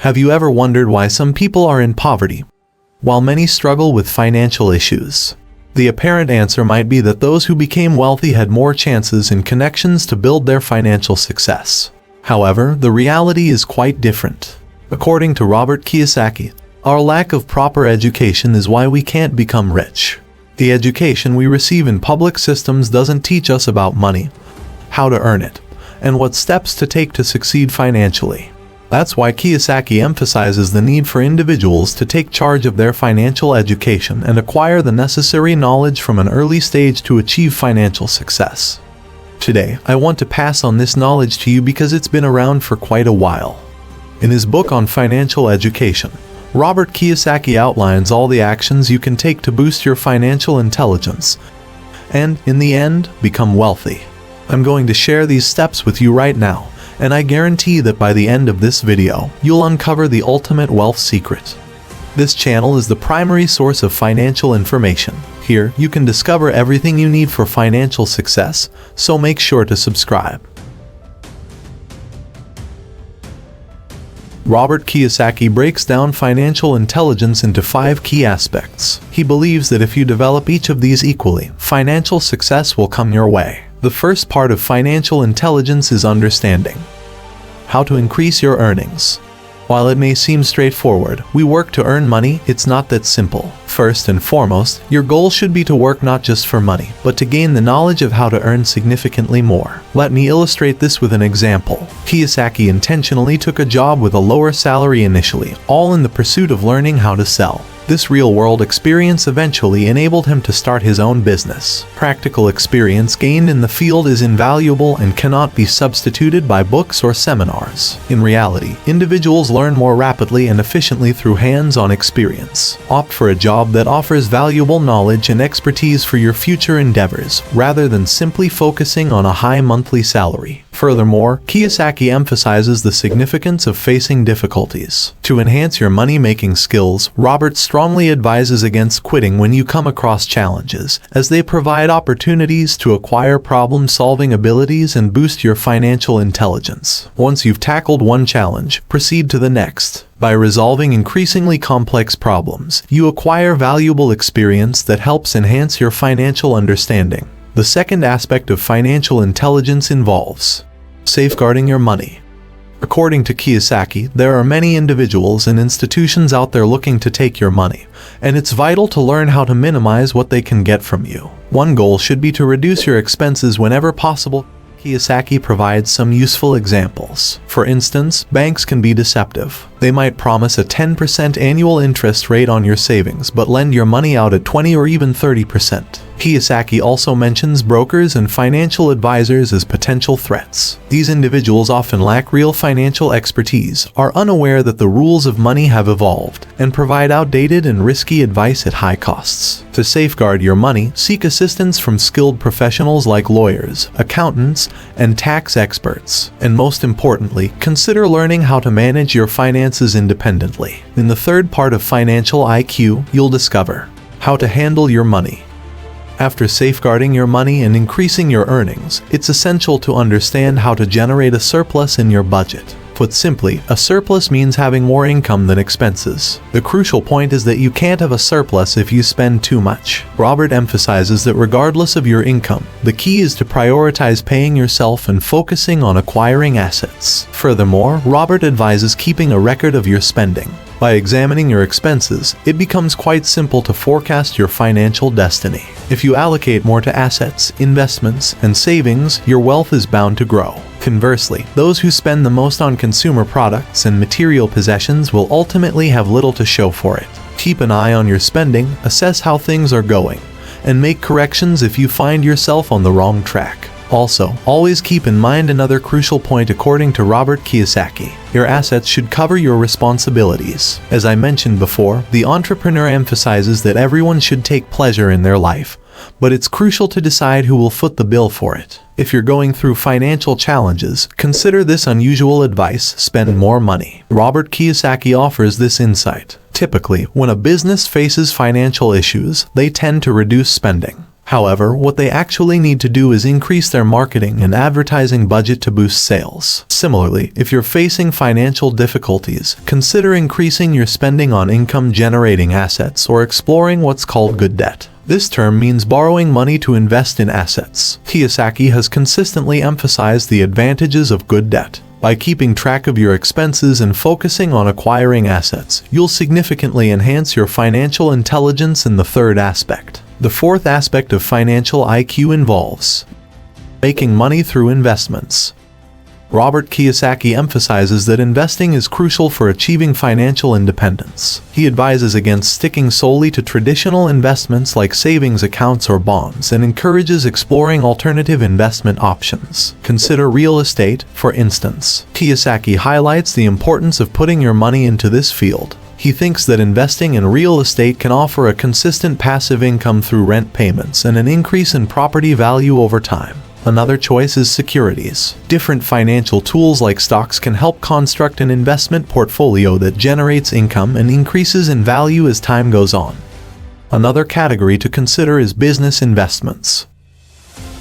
Have you ever wondered why some people are in poverty, while many struggle with financial issues? The apparent answer might be that those who became wealthy had more chances and connections to build their financial success. However, the reality is quite different. According to Robert Kiyosaki, our lack of proper education is why we can't become rich. The education we receive in public systems doesn't teach us about money, how to earn it, and what steps to take to succeed financially. That's why Kiyosaki emphasizes the need for individuals to take charge of their financial education and acquire the necessary knowledge from an early stage to achieve financial success. Today, I want to pass on this knowledge to you because it's been around for quite a while. In his book on financial education, Robert Kiyosaki outlines all the actions you can take to boost your financial intelligence and, in the end, become wealthy. I'm going to share these steps with you right now, and I guarantee that by the end of this video, you'll uncover the ultimate wealth secret. This channel is the primary source of financial information. Here, you can discover everything you need for financial success, so make sure to subscribe. Robert Kiyosaki breaks down financial intelligence into 5 key aspects. He believes that if you develop each of these equally, financial success will come your way. The first part of financial intelligence is understanding how to increase your earnings. While it may seem straightforward, we work to earn money, it's not that simple. First and foremost, your goal should be to work not just for money, but to gain the knowledge of how to earn significantly more. Let me illustrate this with an example. Kiyosaki intentionally took a job with a lower salary initially, all in the pursuit of learning how to sell. This real-world experience eventually enabled him to start his own business. Practical experience gained in the field is invaluable and cannot be substituted by books or seminars. In reality, individuals learn more rapidly and efficiently through hands-on experience. Opt for a job that offers valuable knowledge and expertise for your future endeavors, rather than simply focusing on a high monthly salary. Furthermore, Kiyosaki emphasizes the significance of facing difficulties. To enhance your money-making skills, Robert strongly advises against quitting when you come across challenges, as they provide opportunities to acquire problem-solving abilities and boost your financial intelligence. Once you've tackled one challenge, proceed to the next. By resolving increasingly complex problems, you acquire valuable experience that helps enhance your financial understanding. The second aspect of financial intelligence involves safeguarding your money. According to Kiyosaki, there are many individuals and institutions out there looking to take your money, and it's vital to learn how to minimize what they can get from you. One goal should be to reduce your expenses whenever possible. Kiyosaki provides some useful examples. For instance, banks can be deceptive. They might promise a 10% annual interest rate on your savings, but lend your money out at 20 or even 30%. Kiyosaki also mentions brokers and financial advisors as potential threats. These individuals often lack real financial expertise, are unaware that the rules of money have evolved, and provide outdated and risky advice at high costs. To safeguard your money, seek assistance from skilled professionals like lawyers, accountants, and tax experts. And most importantly, consider learning how to manage your finances independently. In the third part of financial IQ, you'll discover how to handle your money. After safeguarding your money and increasing your earnings, it's essential to understand how to generate a surplus in your budget. Put simply, a surplus means having more income than expenses. The crucial point is that you can't have a surplus if you spend too much. Robert emphasizes that regardless of your income, the key is to prioritize paying yourself and focusing on acquiring assets. Furthermore, Robert advises keeping a record of your spending. By examining your expenses, it becomes quite simple to forecast your financial destiny. If you allocate more to assets, investments, and savings, your wealth is bound to grow. Conversely, those who spend the most on consumer products and material possessions will ultimately have little to show for it. Keep an eye on your spending, assess how things are going, and make corrections if you find yourself on the wrong track. Also, always keep in mind another crucial point according to Robert Kiyosaki. Your assets should cover your responsibilities. As I mentioned before, the entrepreneur emphasizes that everyone should take pleasure in their life, but it's crucial to decide who will foot the bill for it. If you're going through financial challenges, consider this unusual advice: spend more money. Robert Kiyosaki offers this insight. Typically, when a business faces financial issues, they tend to reduce spending. However, what they actually need to do is increase their marketing and advertising budget to boost sales. Similarly, if you're facing financial difficulties, consider increasing your spending on income-generating assets or exploring what's called good debt. This term means borrowing money to invest in assets. Kiyosaki has consistently emphasized the advantages of good debt. By keeping track of your expenses and focusing on acquiring assets, you'll significantly enhance your financial intelligence in the third aspect. The fourth aspect of financial IQ involves making money through investments. Robert Kiyosaki emphasizes that investing is crucial for achieving financial independence. He advises against sticking solely to traditional investments like savings accounts or bonds and encourages exploring alternative investment options. Consider real estate, for instance. Kiyosaki highlights the importance of putting your money into this field. He thinks that investing in real estate can offer a consistent passive income through rent payments and an increase in property value over time. Another choice is securities. Different financial tools like stocks can help construct an investment portfolio that generates income and increases in value as time goes on. Another category to consider is business investments.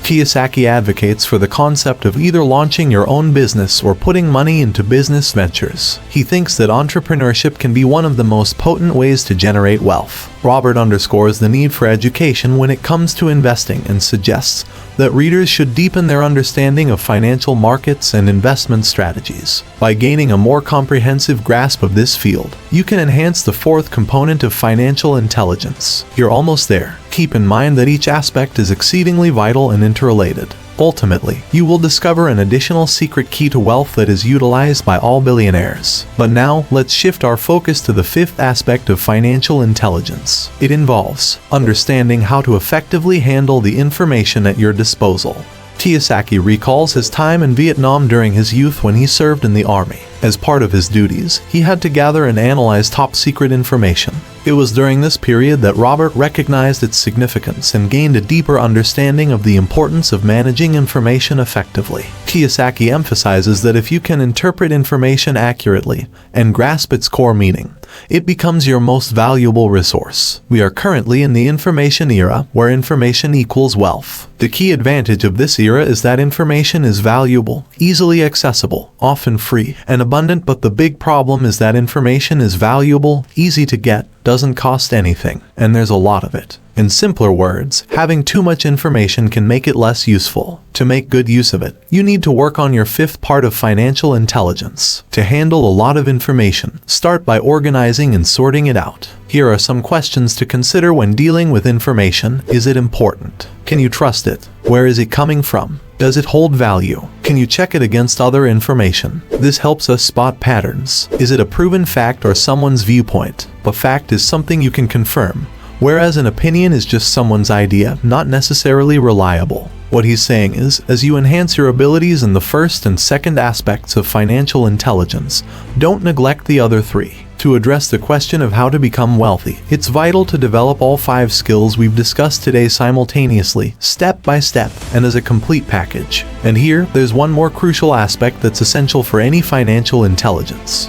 Kiyosaki advocates for the concept of either launching your own business or putting money into business ventures. He thinks that entrepreneurship can be one of the most potent ways to generate wealth. Robert underscores the need for education when it comes to investing and suggests that readers should deepen their understanding of financial markets and investment strategies. By gaining a more comprehensive grasp of this field, you can enhance the fourth component of financial intelligence. You're almost there. Keep in mind that each aspect is exceedingly vital and interrelated. Ultimately, you will discover an additional secret key to wealth that is utilized by all billionaires. But now, let's shift our focus to the fifth aspect of financial intelligence. It involves understanding how to effectively handle the information at your disposal. Kiyosaki recalls his time in Vietnam during his youth when he served in the army. As part of his duties, he had to gather and analyze top-secret information. It was during this period that Robert recognized its significance and gained a deeper understanding of the importance of managing information effectively. Kiyosaki emphasizes that if you can interpret information accurately and grasp its core meaning, it becomes your most valuable resource. We are currently in the information era, where information equals wealth. The key advantage of this era is that information is valuable, easily accessible, often free, and abundant, but the big problem is that information is valuable, easy to get, doesn't cost anything, and there's a lot of it. In simpler words, having too much information can make it less useful. To make good use of it, you need to work on your fifth part of financial intelligence. To handle a lot of information, start by organizing and sorting it out. Here are some questions to consider when dealing with information. Is it important? Can you trust it? Where is it coming from? Does it hold value? Can you check it against other information? This helps us spot patterns. Is it a proven fact or someone's viewpoint? A fact is something you can confirm, whereas an opinion is just someone's idea, not necessarily reliable. What he's saying is, as you enhance your abilities in the first and second aspects of financial intelligence, don't neglect the other three. To address the question of how to become wealthy, it's vital to develop all 5 skills we've discussed today simultaneously, step by step, and as a complete package. And here, there's one more crucial aspect that's essential for any financial intelligence.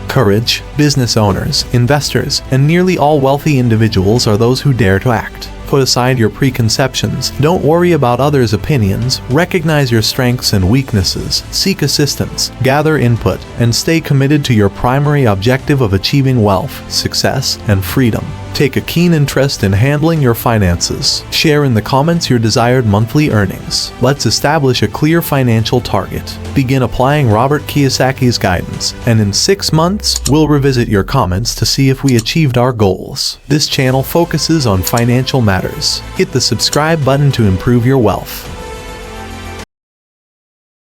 Courage. Business owners, investors, and nearly all wealthy individuals are those who dare to act. Put aside your preconceptions, don't worry about others' opinions, recognize your strengths and weaknesses, seek assistance, gather input, and stay committed to your primary objective of achieving wealth, success, and freedom. Take a keen interest in handling your finances. Share in the comments your desired monthly earnings. Let's establish a clear financial target. Begin applying Robert Kiyosaki's guidance, and in 6 months, we'll revisit your comments to see if we achieved our goals. This channel focuses on financial matters. Hit the subscribe button to improve your wealth.